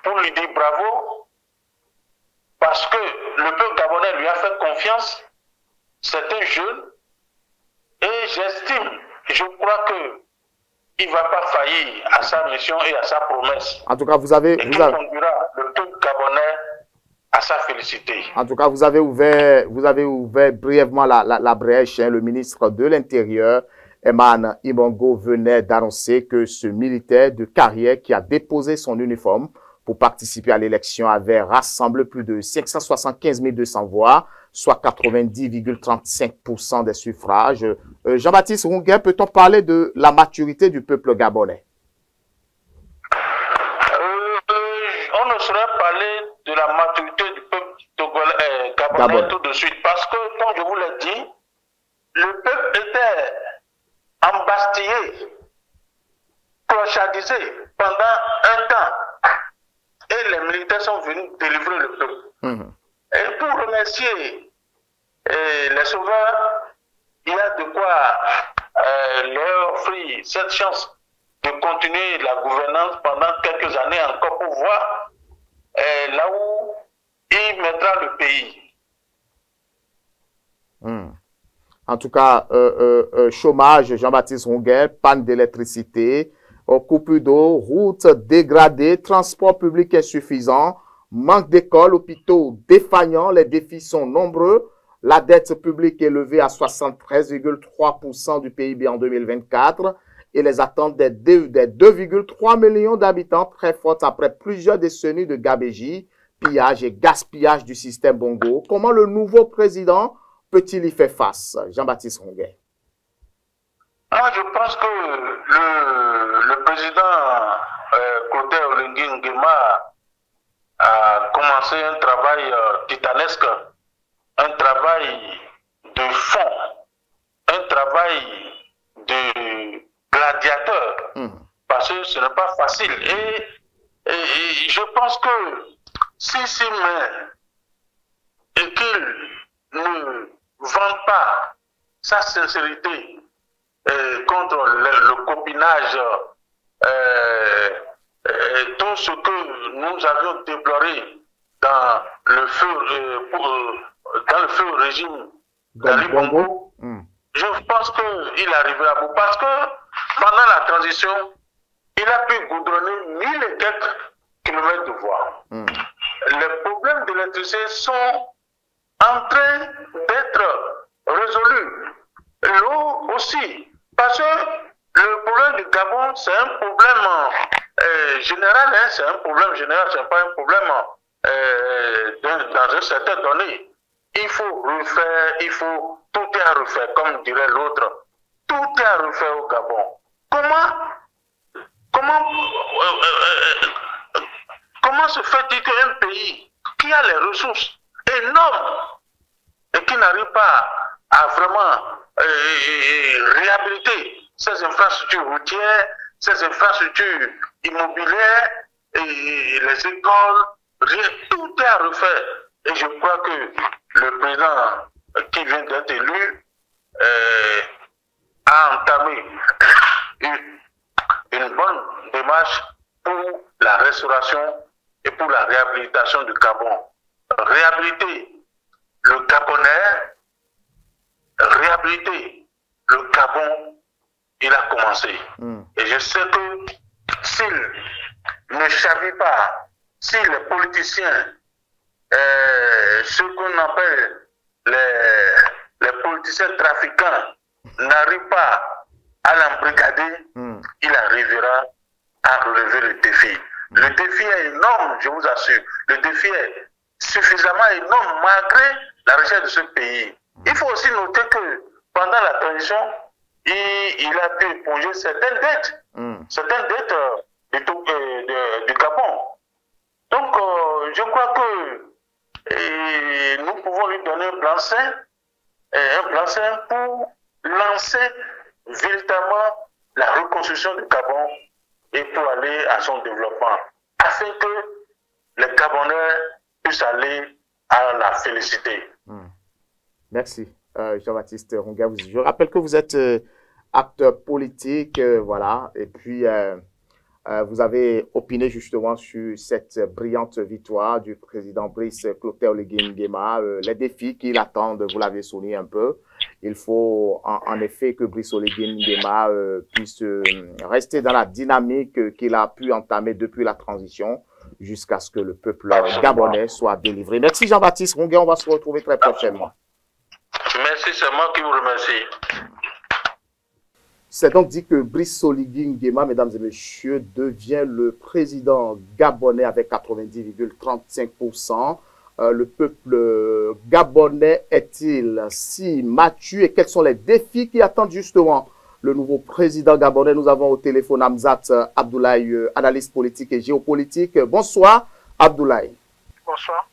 pour lui dire bravo, parce que le peuple gabonais lui a fait confiance. C'est un jeune, et j'estime, je crois que il ne va pas faillir à sa mission et à sa promesse. En tout cas, vous avez conduira le peuple gabonais à sa félicité. En tout cas, vous avez ouvert brièvement la brèche. Hein. Le ministre de l'Intérieur, Eman Ibongo, venait d'annoncer que ce militaire de carrière qui a déposé son uniforme pour participer à l'élection avait rassemblé plus de 575 200 voix, soit 90,35% des suffrages. Jean-Baptiste Runguet, peut-on parler de la maturité du peuple gabonais? On ne saurait parler de la maturité du peuple gabonais tout de suite, parce que, comme je vous l'ai dit, le peuple était embastillé, clochardisé pendant un temps, et les militaires sont venus délivrer le peuple. Et pour remercier les sauveurs, il y a de quoi leur offrir cette chance de continuer la gouvernance pendant quelques années encore pour voir là où il mettra le pays. En tout cas, chômage, Jean-Baptiste Ronguet, panne d'électricité, coupure d'eau, routes dégradées, transport public insuffisant, manque d'écoles, hôpitaux défaillants, les défis sont nombreux. La dette publique est élevée à 73,3% du PIB en 2024 et les attentes des 2,3 millions d'habitants très fortes après plusieurs décennies de gabegie, pillage et gaspillage du système Bongo. Comment le nouveau président peut-il y faire face? Jean-Baptiste Ronguet. Moi, je pense que le président Clotaire Olengi Nguema a commencé un travail titanesque, un travail de fond, un travail de gladiateur, parce que ce n'est pas facile. Et je pense que si s'il met et qu'il ne vend pas sa sincérité contre le copinage, tout ce que nous avions déploré dans le feu régime d'Ali Bongo, je pense qu'il arrivera à bout. Parce que pendant la transition, il a pu goudronner 1000 et quelques kilomètres de voies. Les problèmes d'électricité sont en train d'être résolus. L'eau aussi. Parce que le problème du Gabon, c'est un problème général, hein, c'est un problème général, c'est pas un problème dans un certain donné. Il faut refaire, tout est à refaire, comme dirait l'autre. Tout est à refaire au Gabon. Comment se fait-il qu'un pays qui a les ressources énormes et qui n'arrive pas à vraiment réhabiliter ces infrastructures routières, ces infrastructures immobilières, et les écoles, tout est à refaire. Et je crois que le président qui vient d'être élu a entamé une bonne démarche pour la restauration et pour la réhabilitation du Gabon. Réhabiliter le Gabonais, réhabiliter le Gabon, il a commencé. Et je sais que s'il ne savait pas, si les politiciens, ceux qu'on appelle les politiciens trafiquants, n'arrivent pas à l'embrigader, il arrivera à relever le défi. Le défi est énorme, je vous assure. Le défi est suffisamment énorme malgré la richesse de ce pays. Il faut aussi noter que pendant la transition, il a pu éponger certaines dettes du Gabon. Donc, je crois que nous pouvons lui donner un blanc-seing pour lancer véritablement la reconstruction du Gabon et pour aller à son développement, afin que les Gabonais puissent aller à la félicité. Merci, Jean-Baptiste Ronguet. Je rappelle que vous êtes acteur politique, voilà, et puis vous avez opiné justement sur cette brillante victoire du président Brice Clotaire Oligui Nguema, les défis qui l'attendent, vous l'avez souligné un peu. Il faut en effet que Brice Oligui Nguema puisse rester dans la dynamique qu'il a pu entamer depuis la transition jusqu'à ce que le peuple gabonais soit délivré. Merci Jean-Baptiste Ronguet, on va se retrouver très prochainement. Merci, c'est moi qui vous remercie. C'est donc dit que Brice Oligui Nguema, mesdames et messieurs, devient le président gabonais avec 90,35%. Le peuple gabonais est-il si mature et quels sont les défis qui attendent justement le nouveau président gabonais? Nous avons au téléphone Hamzat Abdoulaye, analyste politique et géopolitique. Bonsoir Abdoulaye. Bonsoir.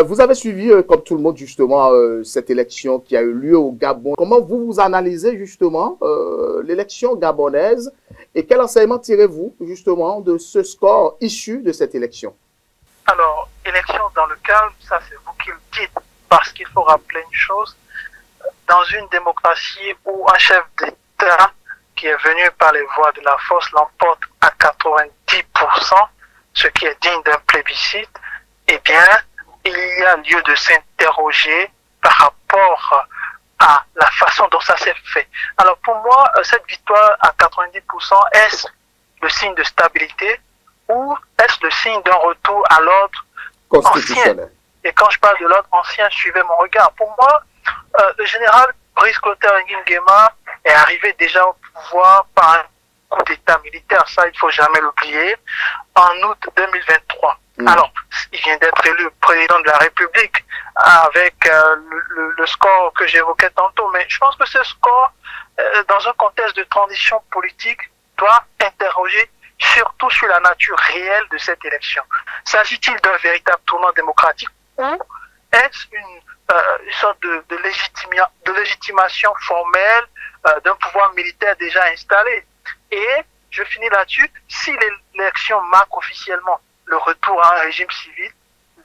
Vous avez suivi, comme tout le monde, justement, cette élection qui a eu lieu au Gabon. Comment vous analysez, justement, l'élection gabonaise et quel enseignement tirez-vous, justement, de ce score issu de cette élection? Alors, élection dans le calme, ça c'est vous qui le dites, parce qu'il faut rappeler une chose. dans une démocratie où un chef d'État qui est venu par les voies de la force l'emporte à 90%, ce qui est digne d'un plébiscite, eh bien, il y a lieu de s'interroger par rapport à la façon dont ça s'est fait. Alors pour moi, cette victoire à 90%, est-ce le signe de stabilité ou est-ce le signe d'un retour à l'ordre ancien? Et quand je parle de l'ordre ancien, suivez mon regard. Pour moi, le général Brice Clotaire Nguema est arrivé déjà au pouvoir par un coup d'état militaire, ça il ne faut jamais l'oublier, en août 2023. Alors, il vient d'être élu président de la République avec le score que j'évoquais tantôt, mais je pense que ce score, dans un contexte de transition politique, doit interroger surtout sur la nature réelle de cette élection. S'agit-il d'un véritable tournant démocratique ou est-ce une sorte de légitimation formelle d'un pouvoir militaire déjà installé? Et je finis là-dessus, si l'élection marque officiellement le retour à un régime civil,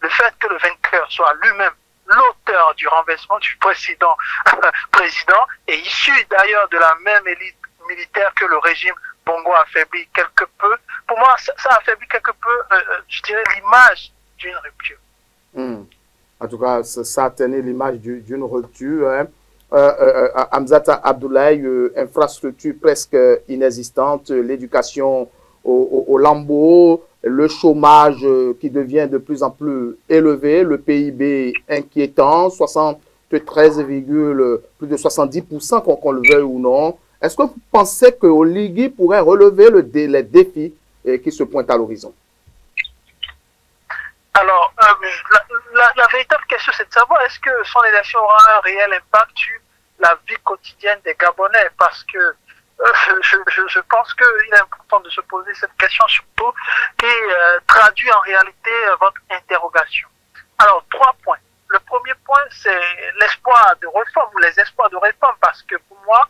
le fait que le vainqueur soit lui-même l'auteur du renversement du président est issu d'ailleurs de la même élite militaire que le régime Bongo affaibli quelque peu. Pour moi, ça affaiblit quelque peu, je dirais, l'image d'une rupture. En tout cas, ça tenait l'image d'une rupture. Hein. Hamzata Abdoulaye, infrastructure presque inexistante, l'éducation au lambeau, le chômage qui devient de plus en plus élevé, le PIB inquiétant, 73, plus de 70%, qu'on le veuille ou non. Est-ce que vous pensez que Oligui pourrait relever les défis qui se pointent à l'horizon? Alors, la véritable question, c'est de savoir est-ce que son élection aura un réel impact sur la vie quotidienne des Gabonais, parce que je pense qu'il est important de se poser cette question surtout qui traduit en réalité votre interrogation. Alors, 3 points. Le premier point, c'est l'espoir de réforme ou les espoirs de réforme, parce que pour moi,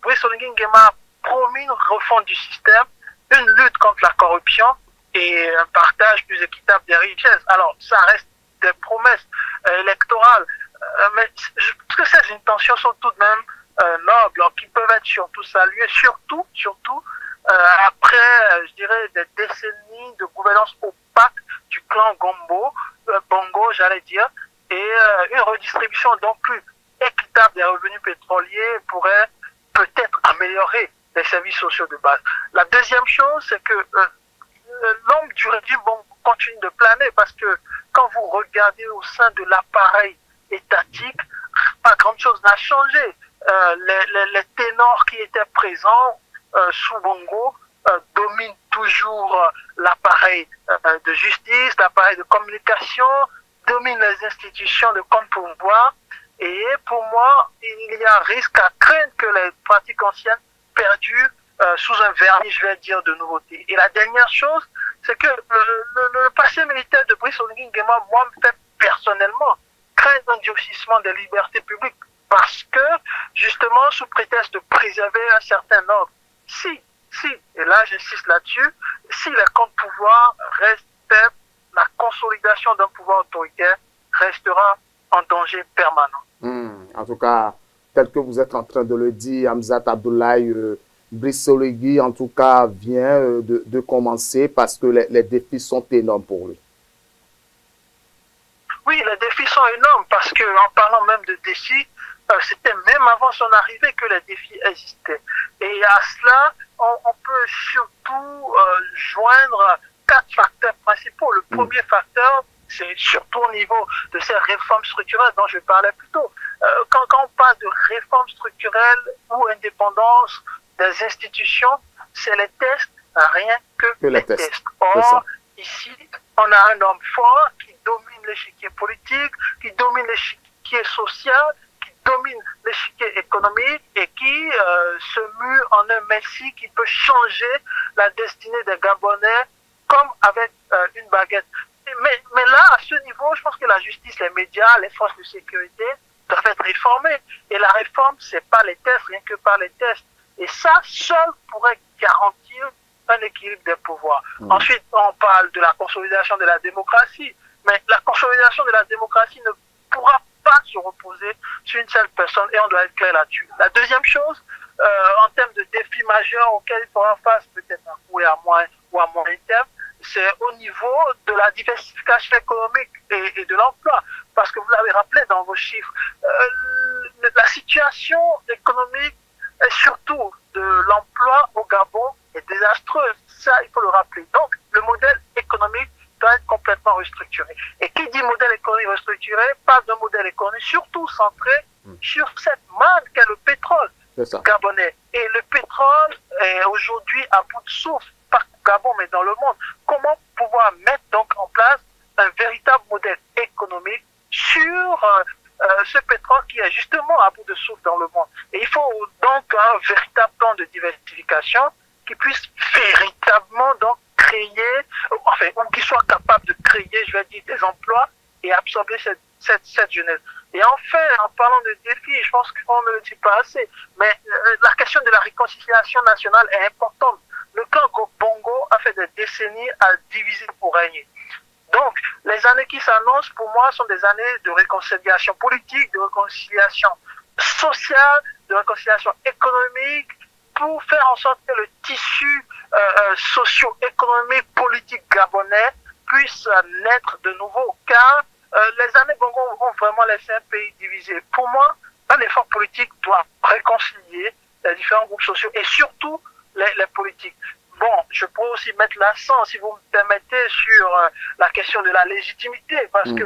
Brice Oligui Nguema a promis une refonte du système, une lutte contre la corruption et un partage plus équitable des richesses. Alors, ça reste des promesses électorales, mais je pense que ces intentions sont tout de même nobles, qui peuvent être surtout saluées, surtout après, je dirais, des décennies de gouvernance opaque du clan Bongo, j'allais dire, et une redistribution donc plus équitable des revenus pétroliers pourrait peut-être améliorer les services sociaux de base. La deuxième chose, c'est que l'ombre du régime continue de planer, parce que quand vous regardez au sein de l'appareil étatique, pas grand chose n'a changé. Les ténors qui étaient présents sous Bongo dominent toujours l'appareil de justice, l'appareil de communication, dominent les institutions de contre-pouvoir. Et pour moi, il y a un risque à craindre que les pratiques anciennes perdurent sous un vernis, je vais dire, de nouveauté. Et la dernière chose, c'est que le passé militaire de Brice Oligui Nguema, moi, me fait personnellement craindre un durcissement des libertés publiques, parce que, justement, sous prétexte de préserver un certain ordre, si, et là j'insiste là-dessus, si les contre-pouvoirs restent faibles, la consolidation d'un pouvoir autoritaire restera en danger permanent. En tout cas, tel que vous êtes en train de le dire, Hamzata Abdoulaye, Brice Oligui, en tout cas, vient de commencer, parce que les défis sont énormes pour lui. Oui, les défis sont énormes, parce que en parlant même de défis, c'était même avant son arrivée que les défis existaient. Et à cela, on peut surtout joindre 4 facteurs principaux. Le premier facteur, c'est surtout au niveau de ces réformes structurelles dont je parlais plus tôt. Quand on parle de réformes structurelles ou indépendance des institutions, c'est les tests, rien que les tests. Or, ici, on a un homme fort qui domine l'échiquier politique, qui domine l'échiquier social, qui domine l'échiquier économique et qui se mue en un messie qui peut changer la destinée des Gabonais comme avec une baguette. Mais là, à ce niveau, je pense que la justice, les médias, les forces de sécurité doivent être réformées. Et la réforme, c'est pas les tests, rien que par les tests. Et ça, seul pourrait garantir un équilibre des pouvoirs. Ensuite, on parle de la consolidation de la démocratie. Mais la consolidation de la démocratie ne pourra pas se reposer sur une seule personne et on doit être clair là-dessus. La deuxième chose, en termes de défis majeurs auxquels il faudra face peut-être à court ou à moyen terme, c'est au niveau de la diversification économique et de l'emploi. Parce que vous l'avez rappelé dans vos chiffres, la situation économique et surtout de l'emploi au Gabon est désastreuse. Ça, il faut le rappeler. Donc, le modèle économique doit être complètement restructuré. Et qui dit modèle économique restructuré, parle d'un modèle économique surtout centré sur cette manne qu'est le pétrole gabonais. Et le pétrole est aujourd'hui à bout de souffle, pas au Gabon, mais dans le monde. Comment pouvoir mettre donc en place un véritable modèle économique sur ce pétrole qui est justement à bout de souffle dans le monde. Et il faut donc un véritable plan de diversification qui puisse véritablement donc créer, enfin, ou qui soit capable de créer, je vais dire, des emplois et absorber cette jeunesse. Et enfin, en parlant de défis, je pense qu'on ne le dit pas assez, mais la question de la réconciliation nationale est importante. Le clan Bongo a fait des décennies à diviser pour régner. Donc, les années qui s'annoncent, pour moi, sont des années de réconciliation politique, de réconciliation sociale, de réconciliation économique, pour faire en sorte que le tissu socio-économique, politique gabonais puisse naître de nouveau. Car les années Bongo vont vraiment laisser un pays divisé. Pour moi, un effort politique doit réconcilier les différents groupes sociaux et surtout les politiques. Bon, je pourrais aussi mettre l'accent, si vous me permettez, sur la question de la légitimité, parce que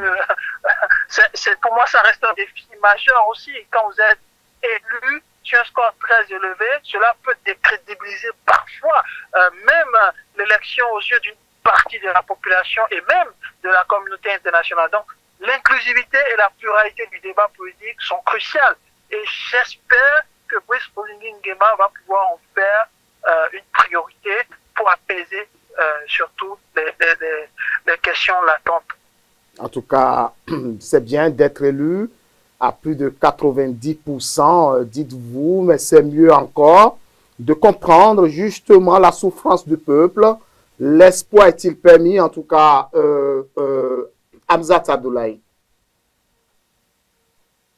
pour moi, ça reste un défi majeur aussi. Quand vous êtes élu sur un score très élevé, cela peut décrédibiliser parfois même l'élection aux yeux d'une partie de la population et même de la communauté internationale. Donc, l'inclusivité et la pluralité du débat politique sont cruciales. Et j'espère que Brice Oligui Nguema va pouvoir en faire une priorité pour apaiser surtout les questions latentes. En tout cas, c'est bien d'être élu à plus de 90%, dites-vous, mais c'est mieux encore de comprendre justement la souffrance du peuple. L'espoir est-il permis, en tout cas, Hamzat Abdoulaye?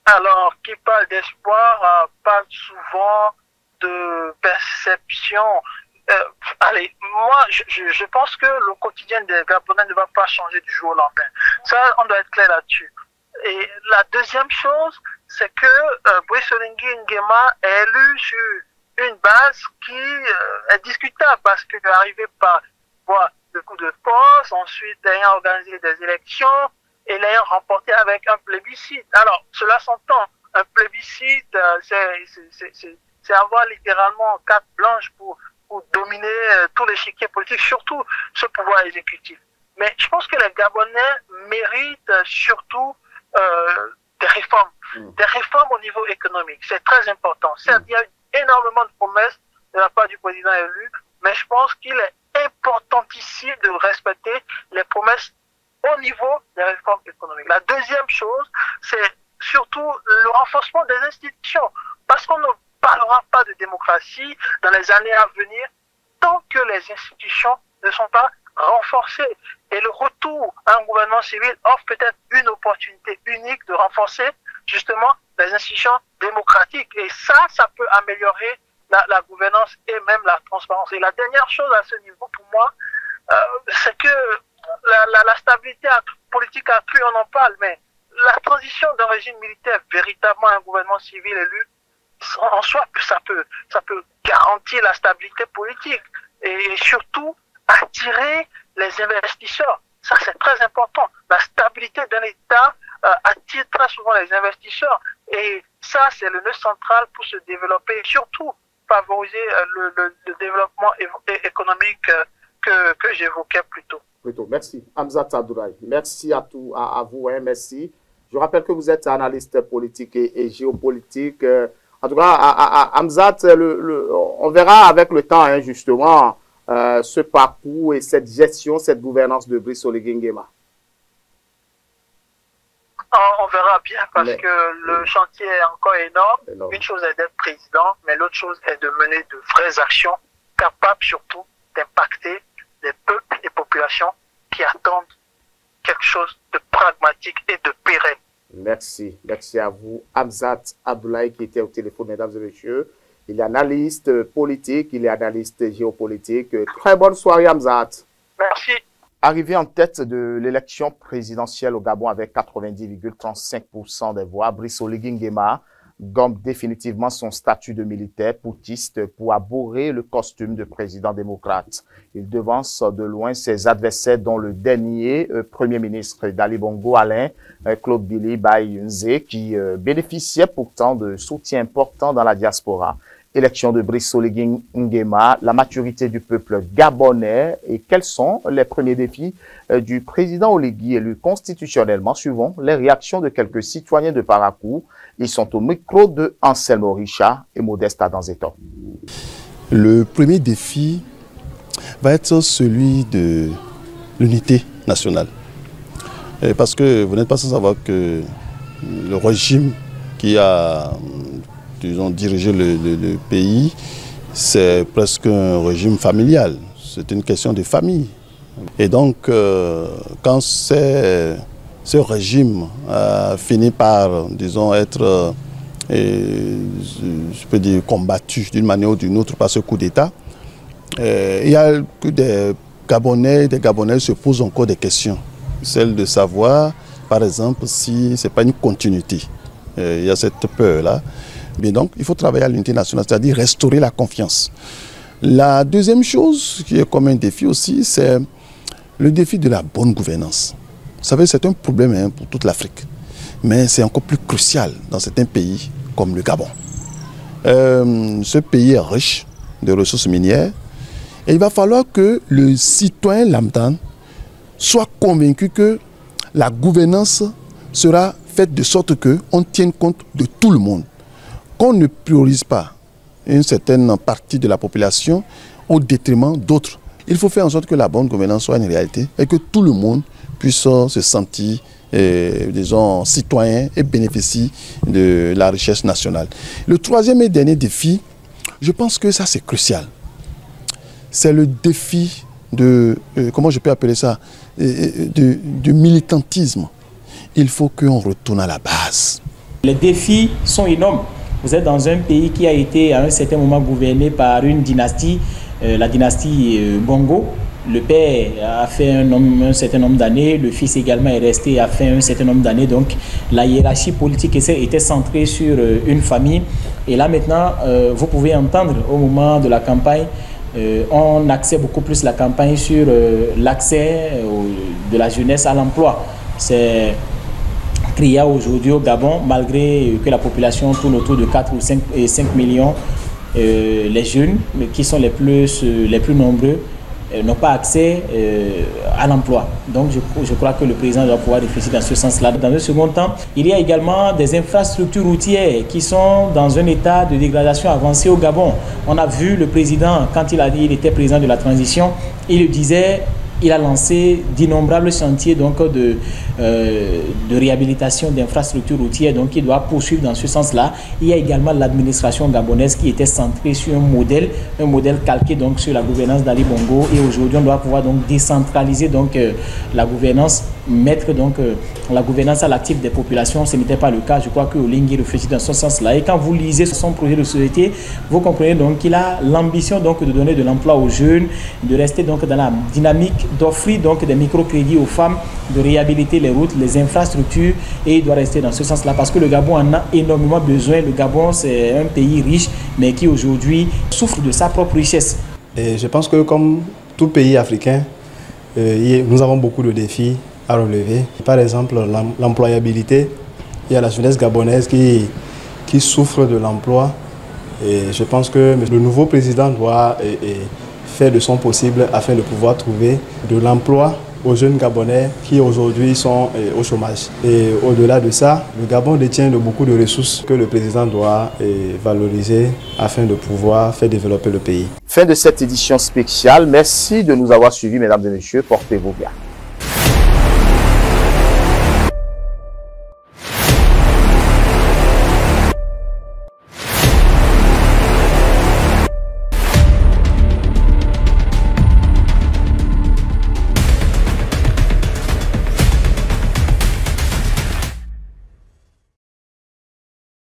Alors, qui parle d'espoir parle souvent de perception. Allez, moi, je pense que le quotidien des Gabonais ne va pas changer du jour au lendemain. Ça, on doit être clair là-dessus. Et la deuxième chose, c'est que Brice Oligui Nguema est élu sur une base qui est discutable parce qu'il est arrivé par le coup de force, ensuite ayant organisé des élections et l'ayant remporté avec un plébiscite. Alors, cela s'entend. Un plébiscite, c'est avoir littéralement carte blanche pour dominer tout l'échiquier politique, surtout ce pouvoir exécutif. Mais je pense que les Gabonais méritent surtout des réformes au niveau économique. C'est très important. Certes, il y a énormément de promesses de la part du président élu, mais je pense qu'il est importantissime de respecter les promesses au niveau des réformes économiques. La deuxième chose, c'est surtout le renforcement des institutions, parce qu'on ne parlera pas de démocratie dans les années à venir tant que les institutions ne sont pas renforcées. Et le retour à un gouvernement civil offre peut-être une opportunité unique de renforcer justement les institutions démocratiques. Et ça peut améliorer la gouvernance et même la transparence. Et la dernière chose à ce niveau pour moi, c'est que la stabilité politique accrue, on en parle, mais la transition d'un régime militaire véritablement à un gouvernement civil élu, en soi, ça peut garantir la stabilité politique et surtout attirer les investisseurs. Ça, c'est très important. La stabilité d'un État attire très souvent les investisseurs et ça, c'est le nœud central pour se développer et surtout favoriser le développement économique que j'évoquais plus tôt. Merci. Hamzat Abdoulaye. Merci à vous. Hein, merci. Je rappelle que vous êtes analyste politique et géopolitique. En tout cas, Hamzat, on verra avec le temps, hein, justement, ce parcours et cette gestion, cette gouvernance de Brice Oligui Nguema. On verra bien parce que le chantier est encore énorme. Une chose est d'être président, mais l'autre chose est de mener de vraies actions capables surtout d'impacter les peuples et populations qui attendent quelque chose de pragmatique et de pérenne. Merci. Merci à vous. Hamzat Abdoulaye qui était au téléphone, mesdames et messieurs. Il est analyste politique, il est analyste géopolitique. Très bonne soirée, Hamzat. Merci. Arrivé en tête de l'élection présidentielle au Gabon avec 90,35% des voix, Brice Oligui Nguema gomme définitivement son statut de militaire putschiste pour aborer le costume de président démocrate. Il devance de loin ses adversaires, dont le dernier Premier ministre d'Ali Bongo, Alain Claude Billy Bayunze, qui bénéficiait pourtant de soutien important dans la diaspora. Élection de Brice Oligui Nguema, la maturité du peuple gabonais et quels sont les premiers défis du président Oligui élu constitutionnellement. Suivons les réactions de quelques citoyens de Parakou. Ils sont au micro de Anselmo Richard et Modeste Adanzeto. Le premier défi va être celui de l'unité nationale. Parce que vous n'êtes pas sans savoir que le régime qui a dirigé le pays, c'est presque un régime familial. C'est une question de famille. Et donc, quand ce régime a fini par, disons, être, je peux dire, combattu d'une manière ou d'une autre par ce coup d'État, il y a que des Gabonais se posent encore des questions. Celle de savoir, par exemple, si ce n'est pas une continuité. Il y a cette peur-là. Mais donc, il faut travailler à l'unité nationale, c'est-à-dire restaurer la confiance. La deuxième chose qui est comme un défi aussi, c'est le défi de la bonne gouvernance. Vous savez, c'est un problème pour toute l'Afrique, mais c'est encore plus crucial dans certains pays comme le Gabon. Ce pays est riche de ressources minières et il va falloir que le citoyen lambda soit convaincu que la gouvernance sera faite de sorte qu'on tienne compte de tout le monde, qu'on ne priorise pas une certaine partie de la population au détriment d'autres. Il faut faire en sorte que la bonne gouvernance soit une réalité et que tout le monde puisse se sentir, disons, citoyen et bénéficie de la richesse nationale. Le troisième et dernier défi, je pense que ça c'est crucial. C'est le défi de, comment je peux appeler ça, du militantisme. Il faut qu'on retourne à la base. Les défis sont énormes. Vous êtes dans un pays qui a été à un certain moment gouverné par une dynastie, la dynastie Bongo. Le père a fait un certain nombre d'années, le fils également est resté, a fait un certain nombre d'années. Donc la hiérarchie politique était centrée sur une famille. Et là maintenant, vous pouvez entendre au moment de la campagne, on axait beaucoup plus la campagne sur l'accès de la jeunesse à l'emploi. C'est crié aujourd'hui au Gabon, malgré que la population tourne autour de 4 ou 5 millions, les jeunes qui sont les plus nombreux n'ont pas accès à l'emploi. Donc je crois que le président doit pouvoir réfléchir dans ce sens-là. Dans un second temps, il y a également des infrastructures routières qui sont dans un état de dégradation avancée au Gabon. On a vu le président, quand il a dit qu'il était président de la transition, il le disait, il a lancé d'innombrables chantiers donc, de réhabilitation d'infrastructures routières, donc il doit poursuivre dans ce sens-là. Il y a également l'administration gabonaise qui était centrée sur un modèle calqué donc, sur la gouvernance d'Ali Bongo, et aujourd'hui on doit pouvoir donc décentraliser donc, la gouvernance, mettre donc, la gouvernance à l'actif des populations. Ce n'était pas le cas, je crois que Oligui réfléchit dans ce sens-là, et quand vous lisez son projet de société, vous comprenez donc qu'il a l'ambition donc de donner de l'emploi aux jeunes, de rester donc dans la dynamique d'offrir donc des microcrédits aux femmes, de réhabiliter les routes, les infrastructures, et il doit rester dans ce sens-là parce que le Gabon en a énormément besoin. Le Gabon, c'est un pays riche, mais qui aujourd'hui souffre de sa propre richesse. Et je pense que comme tout pays africain, nous avons beaucoup de défis à relever. Par exemple, l'employabilité. Il y a la jeunesse gabonaise qui souffre de l'emploi. Et je pense que le nouveau président doit faire de son possible afin de pouvoir trouver de l'emploi aux jeunes Gabonais qui aujourd'hui sont au chômage. Et au-delà de ça, le Gabon détient beaucoup de ressources que le président doit valoriser afin de pouvoir faire développer le pays. Fin de cette édition spéciale. Merci de nous avoir suivis, mesdames et messieurs. Portez-vous bien.